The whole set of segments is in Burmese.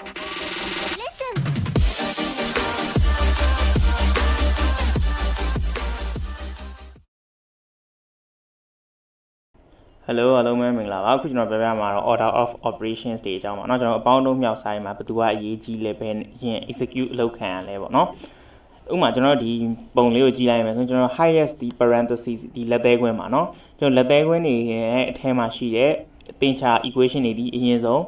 Hello အားလုံးပဲမင်္ဂလာပါအခုကျွန်တော်ပြောပြမှာတော့ order of operations တွေအကြောင်းပါเนาะကျွန်တော်အပေါင်းအသင်းမြောက်ဆိုင်မှာဘယ်သူကအရေးကြီးလဲပဲရင် execute လုပ်ခံရလဲပေါ့เนาะဥပမာကျွန်တော်ဒီပုံလေးကိုကြည့်လိုက်မယ်ဆိုရင်ကျွန်တော် highest ဒီ parentheses ဒီလက်သေးခွင်းပါเนาะကျွန်တော်လက်သေးခွင်းတွေရဲ့အထဲမှာရှိတဲ့သင်္ချာ equation တွေဒီအရင်ဆုံ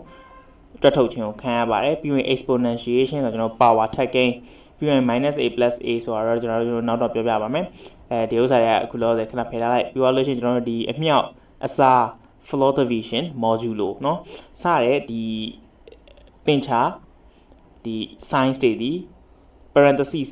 းတွက်ထုတ်ခြင်းကိုခံရပါတယ်ပြီးရင် exponentiation ဆိုတော့ကျွန်တော် power ထပ်ကိန်းပြီးရင် -a plus a ဆိုတော့ကျွန်တော်နောက်တော့ပြောပြပါမယ်ဒီဥစ္စာတွေကအခုလောဆယ်ခဏဖယ်ထားလိုက်ပြီးတော့လို့ရှိရင်ကျွန်တော်တို့ဒီအမြောက်အစား floor division modulo เนาะစတဲ့ဒီသင်္ချာဒီ science တွေဒီ parentheses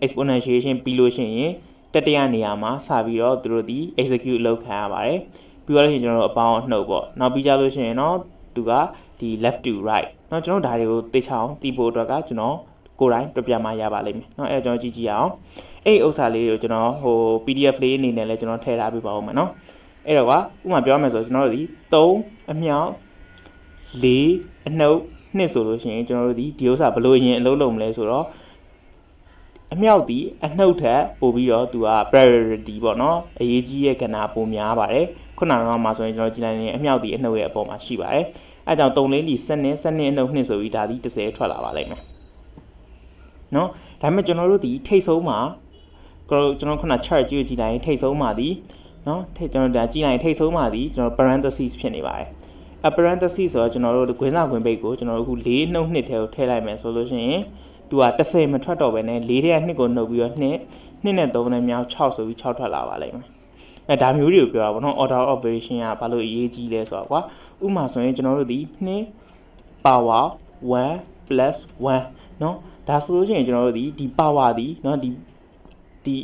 exponentiation ပြီးလို့ရှိရင်တတိယနေရာမှာစပြီးတော့သူတို့ဒီ execute လုပ်ခံရပါတယ်ပြီးတော့လို့ရှိရင်ကျွန်တော်တို့အပေါင်းအနှုတ်ပေါ့နောက်ပြီးကြလို့ရှိရင်เนาะသူကဒီ left to right เนาะကျွန်တော်ဒါတွေကိုသိချအောင်သိဖို့အတွက်ကကျွန်တော်ကိုယ်တိုင်ပြပြမှရပါလိမ့်မယ်เนาะအဲ့ဒါကျွန်တော်ကြည့်ကြည့်အောင်အဲ့ဥစ္စာလေးကိုကျွန်တော်ဟို PDF လေးအနေနဲ့လည်းကျွန်တော်ထည့်ထားပေးပါဦးမယ်เนาะအဲ့တော့ကဥပမာပြောရမယ်ဆိုကျွန်တော်တို့ဒီ3အမြောက်4အနှုတ်2ဆိုလို့ရှိရင်ကျွန်တော်တို့ဒီဥစ္စာဘယ်လိုရင်အလုပ်လုပ်မလဲဆိုတော့အမြောက်ဒီအနှုတ်ထက်ပို့ပြီးတော့သူက priority ပေါ့နော်အရေးကြီးရဲ့ကဏ္ဍပိုများပါတယ်ခုနကတော့မှာဆိုရင်ကျွန်တော်ကြည့်လိုက်ရင်အမြောက်ဒီအနှုတ်ရဲ့အပေါ်မှာရှိပါတယ်အဲကြောင့်3လေးဒီ7အနှုတ်2ဆိုပြီးဒါဒီ30ထွက်လာပါလိမ့်မယ်နော်ဒါပေမဲ့ကျွန်တော်တို့ဒီထိတ်ဆုံးမှာကျွန်တော်ခုန chart ကြည့်လိုက်ရင်ထိတ်ဆုံးမှာဒီနော်ကျွန်တော်ဒါကြည့်လိုက်ထိတ်ဆုံးမှာဒီကျွန်တော် parentheses ဖြစ်နေပါတယ်parentheses ဆိုတော့ကျွန်တော်တို့ခွင်းစာခွင်းပိတ်ကိုကျွန်တော်တို့အခု4နှုတ်2ထဲကိုထည့်လိုက်မယ်ဆိုလို့ရှိရင်သူက30မထွက်တော့ဘဲနဲ့4ထဲက2ကိုနှုတ်ပြီးတော့2နဲ့3နဲ့မြောက်6ဆိုပြီး6ထွက်လာပါလိမ့်မယ်ဒါမျိုးတွေကိုပြောတာပေါ့နော် order operation ကဘာလို့အရေးကြီးလဲဆိုတော့ကွာဥပမာဆိုရင်ကျွန်တော်တို့ဒီ2 power 1 plus 1နော်ဒါဆိုလို့ရှိရင်ကျွန်တော်တို့ဒီ power ဒီနော်ဒီ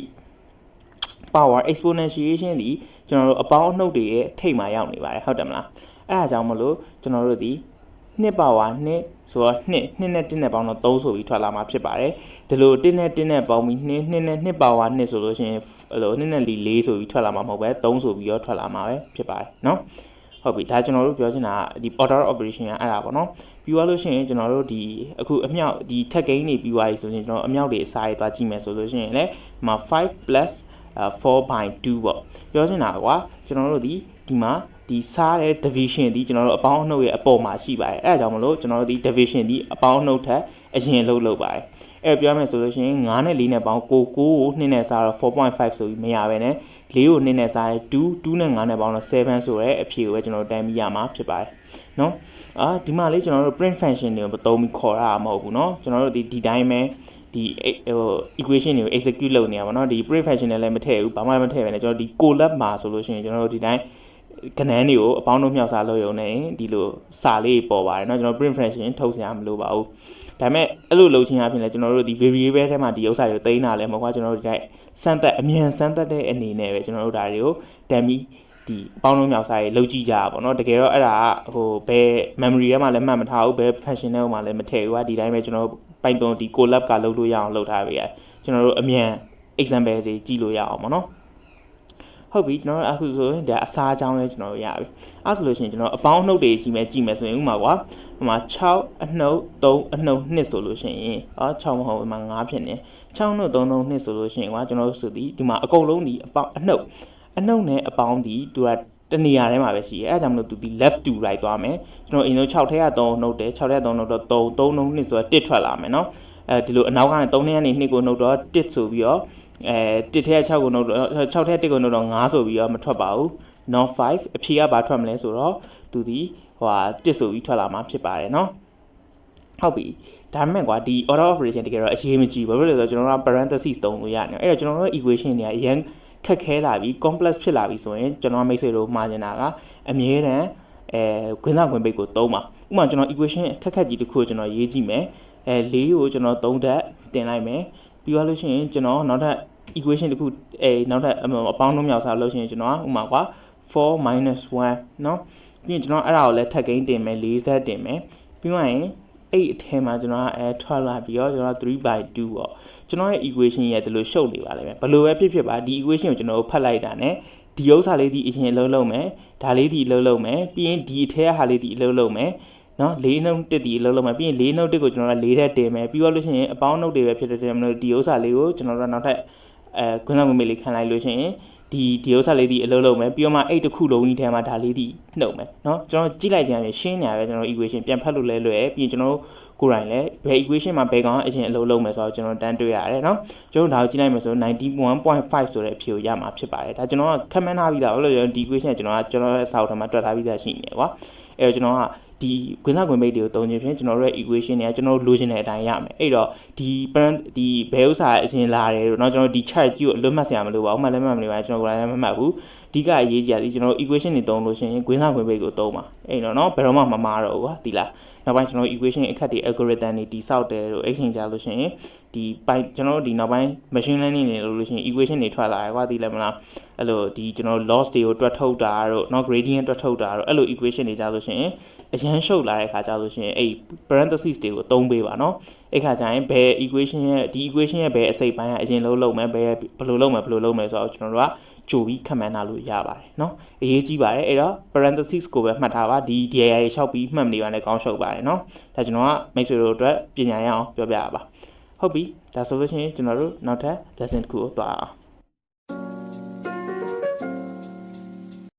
power exponentiation ဒီကျွန်တော်တို့အပေါင်းအနှုတ်တွေရဲ့ထိပ်မှာရောက်နေပါတယ်ဟုတ်တယ်မလားအဲ့ဒါကြောင့်မလို့ကျွန်တော်တို့ဒီ2 power 2ဆိုတော့2နဲ့1နဲ့ပေါင်းတော့3ဆိုပြီးထွက်လာမှာဖြစ်ပါတယ်ဒီလို1နဲ့1နဲ့ပေါင်းပြီး2နဲ့2 power 2ဆိုလို့ရှိရင်အဲ့လို2နဲ့4ဆိုပြီးထွက်လာမှာမဟုတ်ပဲ3ဆိုပြီးတော့ထွက်လာမှာပဲဖြစ်ပါတယ်နော်ဟုတ်ပြီဒါကျွန်တော်တို့ပြောချင်တာဒီ order operation ကအဲ့ဒါပေါ့နော်ပြီးသွားလို့ရှိရင်ကျွန်တော်တို့ဒီအခုအမြောက်ဒီထက်ကိန်းတွေပြီးသွားပြီဆိုရင်ကျွန်တော်အမြောက်တွေအစားရသွားကြည့်မယ်ဆိုလို့ရှိရင်လည်းဒီမှာ5 plus 4/2ပေါ့ပြောချင်တာကွာကျွန်တော်တို့ဒီမှာဒီစားတဲ့ division ဒီကျွန်တော်တို့အပေါင်းအနှုတ်ရဲ့အပေါ်မှာရှိပါတယ်အဲဒါကြောင့်မလို့ကျွန်တော်တို့ဒီ division ဒီအပေါင်းအနှုတ်ထက်အရင်လုပ်ပါတယ်အဲပြောမယ်ဆိုလို့ရှိရင်9နဲ့4နဲ့ပေါင်း9ကို2နဲ့စားတော့ 4.5 ဆိုပြီးမရပဲနဲ့4ကို2နဲ့စားရင်2နဲ့5နဲ့ပေါင်းတော့7ဆိုရဲအဖြေကိုပဲကျွန်တော်တို့တန်းပြီးရမှာဖြစ်ပါတယ်နော်ဒီမှာလေးကျွန်တော်တို့ print function တွေကိုသုံးပြီးခေါ်တာမဟုတ်ဘူးเนาะကျွန်တော်တို့ဒီတိုင်းပဲဒီequation တွေကို execute လုပ်နေရပါတော့ဒီ print function နဲ့လည်းမထည့်ဘူးဘာမှမထည့်ပဲねကျွန်တော်ဒီ collab မှာဆိုလို့ရှိရင်ကျွန်တော်တို့ဒီတိုင်းကဏ္ဍတွေကိုအပေါင်းတို့မြောက်စားလုပ်ရုံနဲ့ဒီလိုစာလေးပေါ်ပါတယ်เนาะကျွန်တော် print function ထုတ်စရာမလိုပါဘူးဒါပေမဲ့အဲ့လိုလုပ်ခြင်းအပြင်လည်းကျွန်တော်တို့ဒီ variable ထဲမှာဒီဥစ္စာတွေကိုသိမ်းတာလည်းမဟုတ်ဘူးကျွန်တော်တို့ဒီစမ်းသက်အမြန်စမ်းသက်တဲ့အနေနဲ့ပဲကျွန်တော်တို့ဒါတွေကိုတန်ပြီးဒီအပေါင်းလုံးမြောက်စားရေးလုပ်ကြည့်ကြတာပေါ့နော်တကယ်တော့အဲ့ဒါဟိုဘယ် memory ထဲမှာလည်းမှတ်မထားဘူးဘယ် function ထဲမှာလည်းမထည့်ဘူးဒီတိုင်းပဲကျွန်တော်ပိုင်သွန်ဒီ collab ကလုပ်လို့ရအောင်လုပ်ထားပေးရကျွန်တော်တို့အမြန် example တွေကြည့်လို့ရအောင်ပေါ့နော်ဟုတ်ပြီကျွန်တော်တို့အခုဆိုရင်ဒါအစားအကြောင်းလေးကျွန်တော်တို့ရပြီအဲ့ဆိုလို့ရှိရင်ကျွန်တော်အပေါင်းအနှုတ်တွေကြည့်မယ်ဆိုရင်ဥမာကွာဟိုမှာ6အနှုတ်3အနှုတ်2ဆိုလို့ရှိရင်6မဟုတ်ဒီမှာ9ဖြစ်နေ6နှုတ်3နှုတ်2ဆိုလို့ရှိရင်ကွာကျွန်တော်တို့ဆိုဒီမှာအကုန်လုံးဒီအပေါင်းအနှုတ်နဲ့အပေါင်းဒီသူကတနေရာထဲမှာပဲရှိရဲအဲဒါကြောင့်မလို့သူဒီ left to right သွားမယ်ကျွန်တော်အရင်ဆုံး6ထဲက3နှုတ်တယ်6ထဲက3နှုတ်တော့3နှုတ်2ဆိုတော့1ထွက်လာမယ်နော်အဲဒီလိုအနောက်ကနေ3ထဲကနေ2ကိုနှုတ်တော့1ဆိုပြီးတော့1ထဲက6ကိုနှုတ်တော့6ထဲ1ကိုနှုတ်တော့9ဆိုပြီးတော့မထွက်ပါဘူး not 5အဖြေကဘာထွက်မလဲဆိုတော့သူဒီဟိုဟာ1ဆိုပြီးထွက်လာမှာဖြစ်ပါတယ်နော်ဟုတ်ပြီဒါပေမဲ့ကွာဒီ order operation တကယ်တော့အရေးမကြီးဘူးဘာလို့လဲဆိုတော့ကျွန်တော်တို့ parentheses သုံးလို့ရတယ်အဲ့တော့ကျွန်တော်တို့ equation တွေကအရင်ခက်ခဲလာပြီ complex ဖြစ်လာပြီဆိုရင်ကျွန်တော်မိတ်ဆွေတို့မှားနေတာကအမြဲတမ်းခွင်းစာခွင်းပိတ်ကိုသုံးပါဥပမာကျွန်တော် equation ခက်ကြီးတစ်ခုကျွန်တော်ရေးကြည့်မယ်4ကိုကျွန်တော်3ဓာတ်တင်လိုက်မယ်ပြီးသွားလို့ရှိရင်ကျွန်တော်နောက်ထပ် equation တစ်ခုနောက်ထပ်အပေါင်းလုံးမြောက်စားလို့ရှိရင်ကျွန်တော်ဥပမာကွာ4 - 1เนาะပြီးရင်ကျွန်တော်အဲ့ဒါကိုလည်းထပ်ကိန်းတင်မယ်4ဓာတ်တင်မယ်ပြီးမှရင်အဲ့အထဲမှာကျွန်တော်ထွက်လာပြီးတော့ကျွန်တော်3/2ပေါ့ကျွန်တော်ရဲ့ equation ရဲ့ဒီလိုရှုပ်နေပါလိမ့်မယ်ဘယ်လိုပဲဖြစ်ပါဒီ equation ကိုကျွန်တော်ဖတ်လိုက်တာ ਨੇ ဒီဥစ္စာလေးဒီအရင်လုံးမယ်ဒါလေးဒီလုံးမယ်ပြီးရင်ဒီအထဲကဟာလေးဒီလုံးမယ် နော်၄နှုတ်တစ်ဒီအလုပ်လုပ်မယ်ပြီးရင်၄နှုတ်တစ်ကိုကျွန်တော်က၄ထက်တင်မယ်ပြီးတော့လို့ရှိရင်အပေါင်းနှုတ်တွေပဲဖြစ်တဲ့အတွက်ဒီဥစ္စာလေးကိုကျွန်တော်တို့နောက်ထပ်ခွန်းဆောင်ဝင်လေးခံလိုက်လို့ရှိရင်ဒီဥစ္စာလေးဒီအလုပ်လုပ်မယ်ပြီးတော့မှအဲ့တစ်ခုလုံးကြီးထဲမှာဒါလေးဒီနှုတ်မယ်နော်ကျွန်တော်ကြည့်လိုက်ကြရင်ရှင်းနေရပဲကျွန်တော် equation ပြန်ဖတ်လို့လဲလွယ်ပြီးရင်ကျွန်တော်ကိုယ်တိုင်လည်းဘယ် equation မှာဘယ်ကောင်အရင်အလုပ်လုပ်မယ်ဆိုတော့ကျွန်တော်တန်းတွေ့ရတယ်နော်ကျွန်တော်ဒါကိုကြည့်လိုက်မယ်ဆို91.5ဆိုတဲ့အဖြေကိုရမှာဖြစ်ပါတယ်ဒါကျွန်တော်ကခက်မှန်းထားပြီးသားဘာလို့လဲဒီ equation ကကျွန်တော်ရဲ့စာအုပ်ထဲမှာတွက်ထားပြီးသားရှိနေတယ်ကွာအဲ့တော့ကျွန်တော်ကဒီခွင်းစားခွင်းမိတ်တွေကိုတုံးခြင်းဖြင့်ကျွန်တော်တို့ရဲ့ equation တွေကကျွန်တော်တို့လိုချင်တဲ့အတိုင်းရမယ်အဲ့တော့ဒီဘယ်ဥစ္စာအရင်လာတယ်တော့เนาะကျွန်တော်ဒီ chart ကြီးကိုအလွတ်မှတ်စရာမလိုပါဘူးမှတ်လည်းမှတ်မလို့ပါကျွန်တော်ကိုယ်တိုင်လည်းမမှတ်ဘူးအဓိကအရေးကြီးတာဒီကျွန်တော်တို့ equation တွေတုံးလို့ရှိရင်ခွင်းစားခွင်းမိတ်ကိုတုံးပါအဲ့တော့เนาะဘယ်တော့မှမမှားတော့ဘူးကွာဒီလားနောက်ပိုင်းကျွန်တော် equation အခက်တွေ algorithm တွေတိဆောက်တယ်လို့ exchange ကြလို့ရှိရင်ဒီပိုင်းကျွန်တော်တို့ဒီနောက်ပိုင်း machine learning တွေလို့ရှိရင် equation တွေထွက်လာတယ်ကွာသိလဲမလားအဲ့လိုဒီကျွန်တော် loss တွေကိုတွက်ထုတ်တာတို့เนาะ gradient တွက်ထုတ်တာတို့အဲ့လို equation တွေကြလို့ရှိရင်အရန်ရှုပ်လာတဲ့ခါကြလို့ရှိရင်အဲ့ parenthesis တွေကိုသုံးပေးပါเนาะအဲ့ခါကျရင်ဘယ် equation ရဲ့ဒီ equation ရဲ့ဘယ်အစိတ်ပိုင်းကအရင်လုံးမယ်ဘယ်လိုလုပ်မယ်ဆိုတော့ကျွန်တော်တို့ကကြိုပြီးခန့်မှန်းထားလို့ရပါတယ်เนาะအရေးကြီးပါတယ်အဲ့တော့ parenthesis ကိုပဲမှတ်ထားပါဒီ DAI တွေလျှောက်ပြီးမှတ်နေပါနဲ့ကောင်းရှုပ်ပါတယ်เนาะဒါကျွန်တော်ကမိတ်ဆွေတို့အတွက်ပညာရအောင်ပြောပြရပါဟုတ်ပြီဒါဆိုလို့ရှိရင်ကျွန်တော်တို့နောက်ထပ် lesson တစ်ခုကိုသွားအောင်